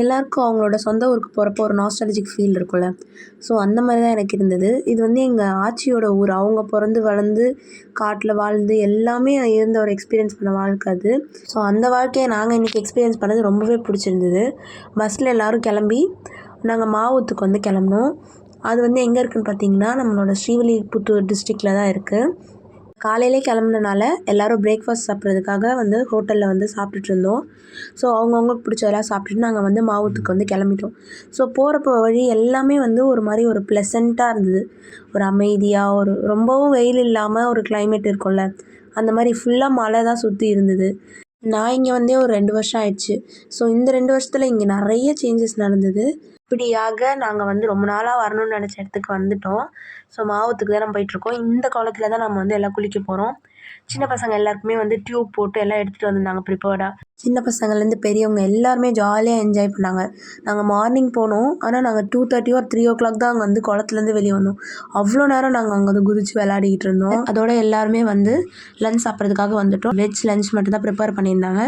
எல்லாருக்கும் அவங்களோட சொந்த ஊருக்கு போகிறப்போ ஒரு நாஸ்டாலஜிக் ஃபீல் இருக்கும்ல. ஸோ அந்த மாதிரி தான் எனக்கு இருந்தது. இது வந்து எங்கள் ஆச்சியோட ஊர். அவங்க பிறந்து வளர்ந்து காட்டில் வாழ்ந்து எல்லாமே இருந்த ஒரு எக்ஸ்பீரியன்ஸ் பண்ண வாழ்க்கை அது. ஸோ அந்த வாழ்க்கையை நாங்கள் இன்றைக்கி எக்ஸ்பீரியன்ஸ் பண்ணது ரொம்பவே பிடிச்சிருந்தது. பஸ்ஸில் எல்லோரும் கிளம்பி நாங்கள் மாவூத்துக்கு வந்து கிளம்புனோம். அது வந்து எங்கே இருக்குதுன்னு பார்த்தீங்கன்னா நம்மளோட ஸ்ரீவில்லிபுத்தூர் டிஸ்ட்ரிக்டில் தான் இருக்குது. காலையிலே கிளம்புனனால எல்லோரும் பிரேக்ஃபாஸ்ட் சாப்பிட்றதுக்காக வந்து ஹோட்டலில் வந்து சாப்பிட்டுட்டு இருந்தோம். ஸோ அவங்கவுங்களுக்கு பிடிச்சதெல்லாம் சாப்பிட்டுட்டு நாங்கள் வந்து மாவூத்துக்கு வந்து கிளம்பிட்டோம். ஸோ போகிறப்ப வழி எல்லாமே வந்து ஒரு மாதிரி ஒரு ப்ளசண்ட்டாக இருந்தது. ஒரு அமைதியாக ஒரு ரொம்பவும் வெயில் இல்லாமல் ஒரு கிளைமேட் இருக்கும்ல, அந்த மாதிரி ஃபுல்லாக மழை தான் சுற்றி இருந்தது. நான் இங்கே வந்தே ஒரு 2 வருஷம் ஆயிடுச்சு. ஸோ இந்த 2 வருஷத்தில் இங்கே நிறைய சேஞ்சஸ் நடந்தது. இப்படியாக நாங்கள் வந்து ரொம்ப நாளாக வரணும்னு நினச்ச இடத்துக்கு வந்துட்டோம். ஸோ மாவூத்துக்கு தான் நம்ம போயிட்டுருக்கோம். இந்த காலத்தில் தான் நம்ம வந்து எல்லாம் குளிக்க போகிறோம். சின்ன பசங்க எல்லாருக்குமே வந்து டியூப் போட்டு எல்லாம் எடுத்துகிட்டு வந்திருந்தாங்க ப்ரிப்பேர்டாக. சின்ன பசங்கள்லேருந்து பெரியவங்க எல்லாருமே ஜாலியாக என்ஜாய் பண்ணாங்க. நாங்கள் மார்னிங் போனோம். ஆனால் நாங்கள் 2:30 or 3 தான் அங்கே வந்து குளத்துலேருந்து வெளியே வந்தோம். அவ்வளோ நேரம் நாங்கள் அங்கே வந்து குதிச்சு விளையாடிக்கிட்டு இருந்தோம். அதோட எல்லாருமே வந்து லஞ்ச் சாப்பிட்றதுக்காக வந்துட்டோம். வெஜ் லஞ்ச் மட்டும் தான் ப்ரிப்பேர் பண்ணியிருந்தாங்க.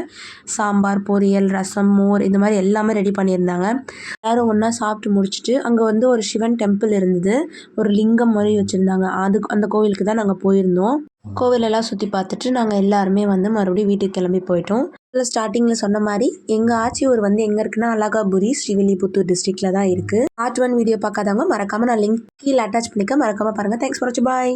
சாம்பார், பொரியல், ரசம், மோர் இந்த மாதிரி எல்லாமே ரெடி பண்ணியிருந்தாங்க. எல்லோரும் ஒன்றா சாப்பிட்டு முடிச்சுட்டு அங்கே வந்து ஒரு சிவன் டெம்பிள் இருந்தது. ஒரு லிங்கம் மாதிரி வச்சுருந்தாங்க. அந்த கோவிலுக்கு தான் நாங்கள் போயிருந்தோம். கோவிலெல்லாம் சுற்றி பார்த்துட்டு நாங்கள் எல்லாருமே வந்து மறுபடியும் வீட்டுக்கு கிளம்பி போயிட்டோம். ஸ்டார்டிங்கில் சொன்ன மாதிரி எங்கள் ஆச்சி ஊர் வந்து எங்கே இருக்குன்னா அழகாபுரி, ஸ்ரீவில்லிபுத்தூர் டிஸ்ட்ரிக்டில் தான் இருக்குது. பார்ட் 1 வீடியோ பார்க்காதவங்க மறக்காமல் நான் லிங்க் கீழே அட்டாச் பண்ணிக்க மறக்காமல் பாருங்கள். தேங்க்ஸ் ஃபார் வாட்சிங். பாய்.